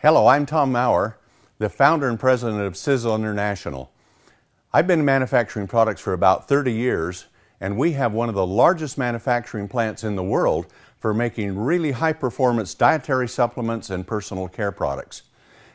Hello, I'm Tom Mower, the founder and president of Sisel International. I've been manufacturing products for about 30 years, and we have one of the largest manufacturing plants in the world for making really high-performance dietary supplements and personal care products.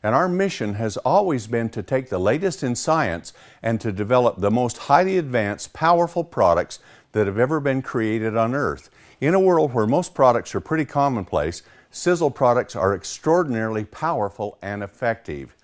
And our mission has always been to take the latest in science and to develop the most highly advanced, powerful products that have ever been created on Earth. In a world where most products are pretty commonplace, Sisel products are extraordinarily powerful and effective.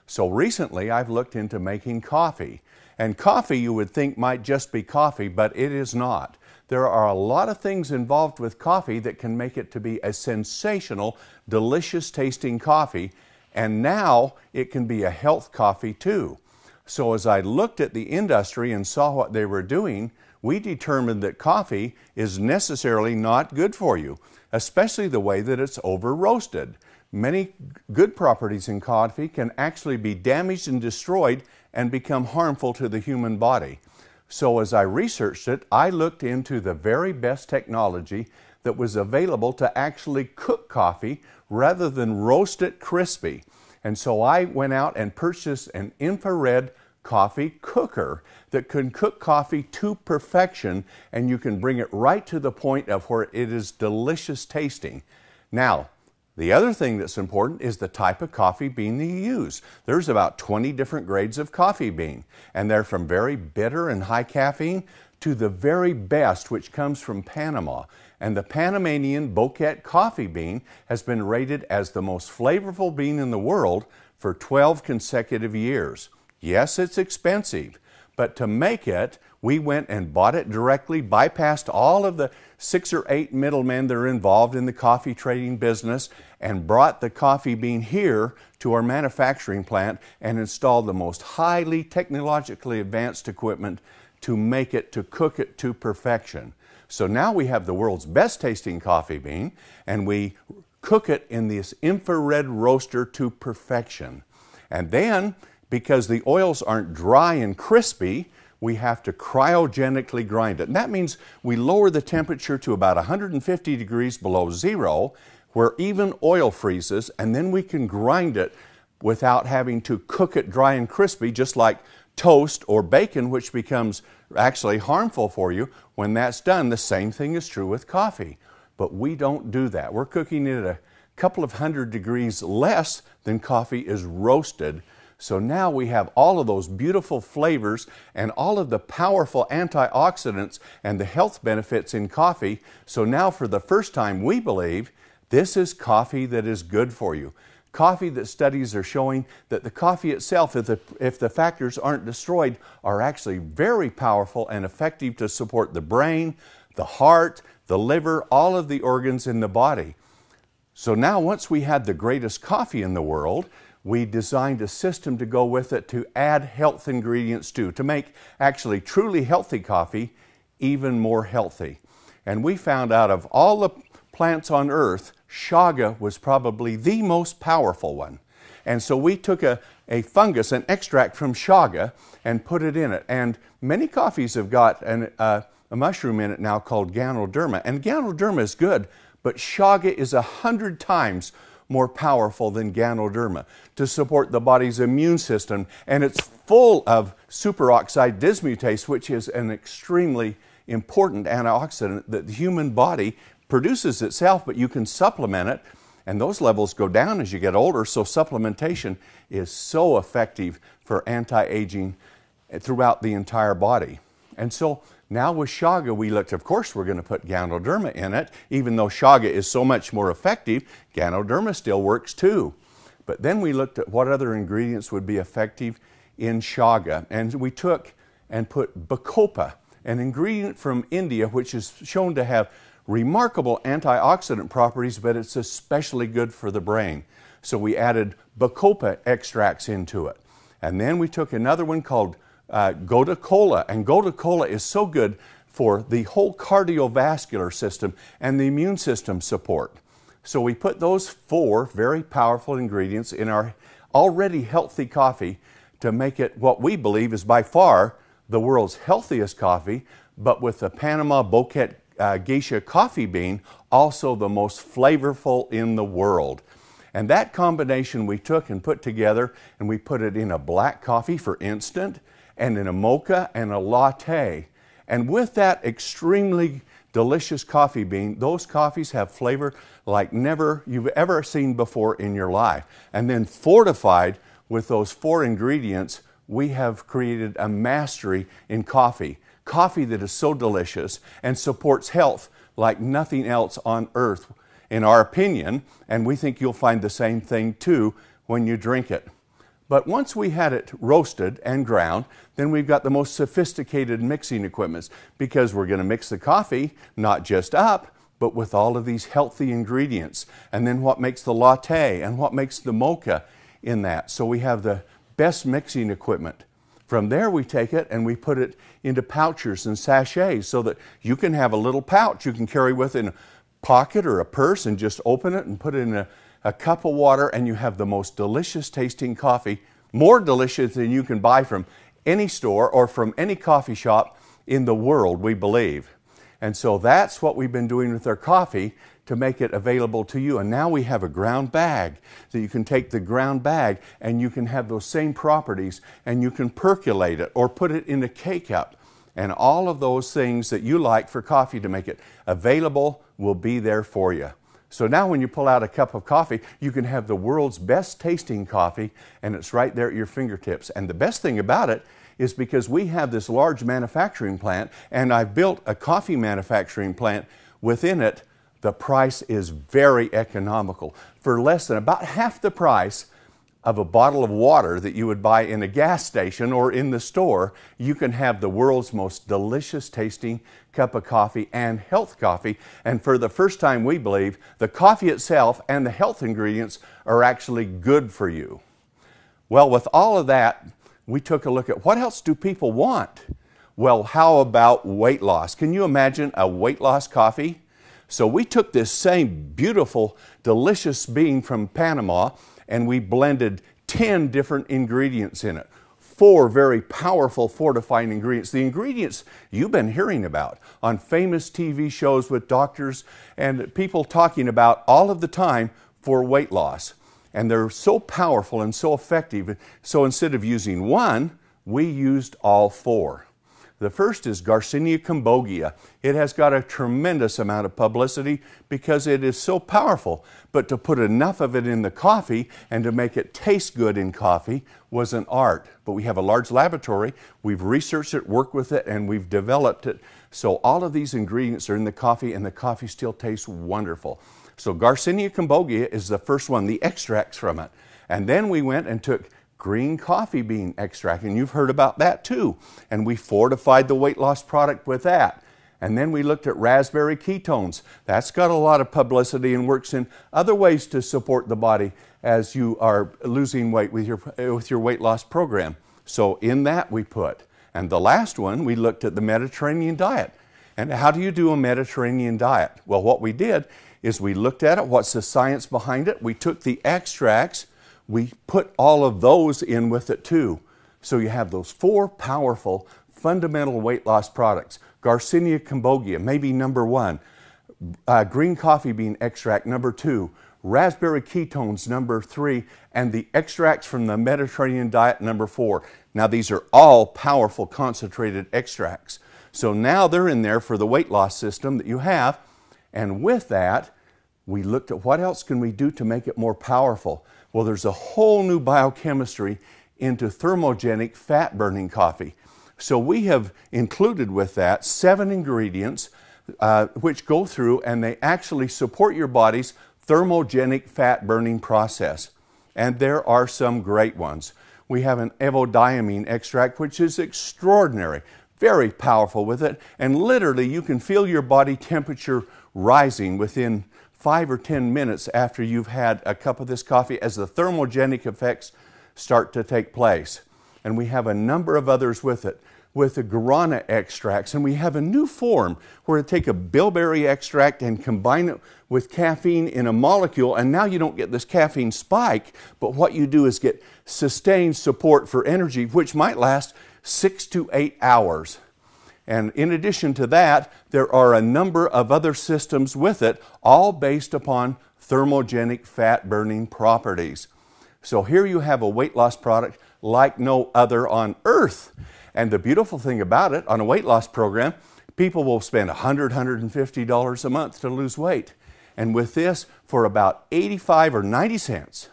So recently I've looked into making coffee. And coffee you would think might just be coffee, but it is not. There are a lot of things involved with coffee that can make it to be a sensational, delicious tasting coffee. And now it can be a health coffee too. So as I looked at the industry and saw what they were doing, we determined that coffee is necessarily not good for you, especially the way that it's over roasted. Many good properties in coffee can actually be damaged and destroyed and become harmful to the human body. So as I researched it, I looked into the very best technology that was available to actually cook coffee rather than roast it crispy. And so I went out and purchased an infrared coffee cooker that can cook coffee to perfection, and you can bring it right to the point of where it is delicious tasting. Now, the other thing that's important is the type of coffee bean that you use. There's about 20 different grades of coffee bean, and they're from very bitter and high caffeine to the very best, which comes from Panama. And the Panamanian bouquet coffee bean has been rated as the most flavorful bean in the world for 12 consecutive years. Yes, it's expensive, but to make it, we went and bought it directly, bypassed all of the 6 or 8 middlemen that are involved in the coffee trading business, and brought the coffee bean here to our manufacturing plant and installed the most highly technologically advanced equipment to make it, to cook it to perfection. So now we have the world's best tasting coffee bean, and we cook it in this infrared roaster to perfection. And then, because the oils aren't dry and crispy, we have to cryogenically grind it. And that means we lower the temperature to about 150 degrees below zero, where even oil freezes, and then we can grind it without having to cook it dry and crispy, just like toast or bacon, which becomes actually harmful for you when that's done. The same thing is true with coffee. But we don't do that. We're cooking it at a couple of hundred degrees less than coffee is roasted. So now we have all of those beautiful flavors and all of the powerful antioxidants and the health benefits in coffee. So now for the first time, we believe this is coffee that is good for you. Coffee that studies are showing that the coffee itself, if the factors aren't destroyed, are actually very powerful and effective to support the brain, the heart, the liver, all of the organs in the body. So now once we had the greatest coffee in the world, we designed a system to go with it to add health ingredients to make actually truly healthy coffee even more healthy. And we found out of all the plants on earth, chaga was probably the most powerful one. And so we took a fungus, an extract from chaga, and put it in it. And many coffees have got a mushroom in it now called Ganoderma. And Ganoderma is good, but chaga is 100 times more powerful than Ganoderma to support the body's immune system. And it's full of superoxide dismutase, which is an extremely important antioxidant that the human body produces itself, but you can supplement it, and those levels go down as you get older. So supplementation is so effective for anti-aging throughout the entire body. And so now with chaga, we looked, of course, we're going to put Ganoderma in it. Even though chaga is so much more effective, Ganoderma still works too. But then we looked at what other ingredients would be effective in chaga. And we took and put bacopa, an ingredient from India, which is shown to have remarkable antioxidant properties, but it's especially good for the brain. So we added bacopa extracts into it. And then we took another one called Gotu kola, and Gotu kola is so good for the whole cardiovascular system and the immune system support. So we put those 4 very powerful ingredients in our already healthy coffee to make it what we believe is by far the world's healthiest coffee, but with the Panama bouquet geisha coffee bean, also the most flavorful in the world. And that combination we took and put together, and we put it in a black coffee for instant, and in a mocha and a latte. And with that extremely delicious coffee bean, those coffees have flavor like never you've ever seen before in your life. And then fortified with those 4 ingredients, we have created a mastery in coffee. Coffee that is so delicious and supports health like nothing else on earth, in our opinion, and we think you'll find the same thing too when you drink it. But once we had it roasted and ground, then we've got the most sophisticated mixing equipment, because we're going to mix the coffee not just up, but with all of these healthy ingredients. And then what makes the latte and what makes the mocha in that. So we have the best mixing equipment. From there we take it and we put it into pouches and sachets so that you can have a little pouch you can carry with in a pocket or a purse and just open it and put it in a cup of water, and you have the most delicious tasting coffee, more delicious than you can buy from any store or from any coffee shop in the world, we believe. And so that's what we've been doing with our coffee to make it available to you. And now we have a ground bag that you can take the ground bag and you can have those same properties, and you can percolate it or put it in a K-cup. And all of those things that you like for coffee to make it available will be there for you. So now when you pull out a cup of coffee, you can have the world's best tasting coffee, and it's right there at your fingertips. And the best thing about it is because we have this large manufacturing plant, and I've built a coffee manufacturing plant within it, the price is very economical. For less than about half the price of a bottle of water that you would buy in a gas station or in the store, you can have the world's most delicious tasting cup of coffee and health coffee. And for the first time, we believe the coffee itself and the health ingredients are actually good for you. Well, with all of that, we took a look at what else do people want? Well, how about weight loss? Can you imagine a weight loss coffee? So we took this same beautiful, delicious bean from Panama, and we blended 10 different ingredients in it. 4 very powerful fortifying ingredients. The ingredients you've been hearing about on famous TV shows with doctors and people talking about all of the time for weight loss. And they're so powerful and so effective. So instead of using 1, we used all 4. The first is Garcinia cambogia. It has got a tremendous amount of publicity because it is so powerful. But to put enough of it in the coffee and to make it taste good in coffee was an art. But we have a large laboratory. We've researched it, worked with it, and we've developed it. So all of these ingredients are in the coffee, and the coffee still tastes wonderful. So Garcinia cambogia is the first one, the extracts from it. And then we went and took green coffee bean extract, and you've heard about that too. And we fortified the weight loss product with that. And then we looked at raspberry ketones. That's got a lot of publicity and works in other ways to support the body as you are losing weight with your weight loss program. So in that we put. And the last one, we looked at the Mediterranean diet. And how do you do a Mediterranean diet? Well, what we did is we looked at it, what's the science behind it. We took the extracts, we put all of those in with it too. So you have those 4 powerful fundamental weight loss products. Garcinia cambogia, maybe number 1. Green coffee bean extract, number 2. Raspberry ketones, number 3. And the extracts from the Mediterranean diet, number 4. Now these are all powerful concentrated extracts. So now they're in there for the weight loss system that you have. And with that, we looked at what else can we do to make it more powerful. Well, there's a whole new biochemistry into thermogenic fat-burning coffee. So we have included with that 7 ingredients which go through and they actually support your body's thermogenic fat-burning process. And there are some great ones. We have an evodiamine extract, which is extraordinary, very powerful with it. And literally, you can feel your body temperature rising within 5 or 10 minutes after you've had a cup of this coffee as the thermogenic effects start to take place. And we have a number of others with it, with the guarana extracts. And we have a new form where to take a bilberry extract and combine it with caffeine in a molecule. And now you don't get this caffeine spike, but what you do is get sustained support for energy, which might last 6 to 8 hours. And in addition to that, there are a number of other systems with it, all based upon thermogenic fat-burning properties. So here you have a weight loss product like no other on earth. And the beautiful thing about it, on a weight loss program, people will spend $100, $150 a month to lose weight. And with this, for about 85 or 90 cents,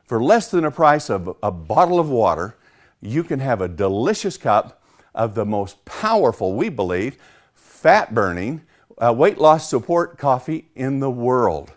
for less than the price of a bottle of water, you can have a delicious cup of the most powerful, we believe, fat-burning, weight loss support coffee in the world.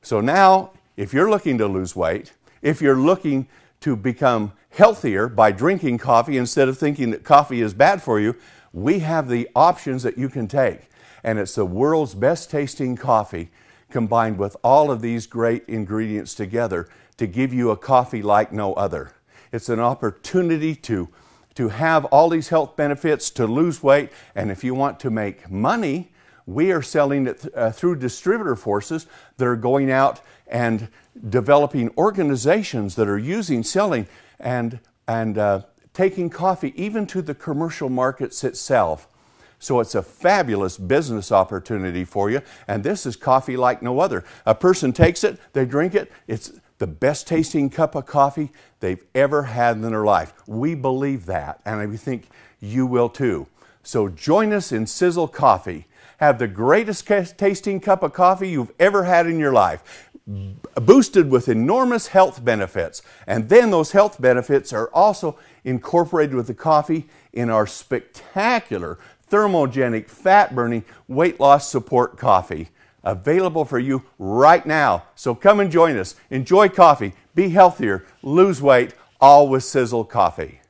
So now, if you're looking to lose weight, if you're looking to become healthier by drinking coffee instead of thinking that coffee is bad for you, we have the options that you can take. And it's the world's best tasting coffee combined with all of these great ingredients together to give you a coffee like no other. It's an opportunity to have all these health benefits, to lose weight, and if you want to make money, we are selling it through distributor forces that are going out and developing organizations that are selling and taking coffee even to the commercial markets itself. So it's a fabulous business opportunity for you, and this is coffee like no other. A person takes it, they drink it, it's the best tasting cup of coffee they've ever had in their life. We believe that, and we think you will too. So join us in Sisel Coffee. Have the greatest tasting cup of coffee you've ever had in your life, boosted with enormous health benefits. And then those health benefits are also incorporated with the coffee in our spectacular thermogenic, fat-burning, weight loss support coffee. Available for you right now. So come and join us. Enjoy coffee, be healthier, lose weight, all with Sisel Coffee.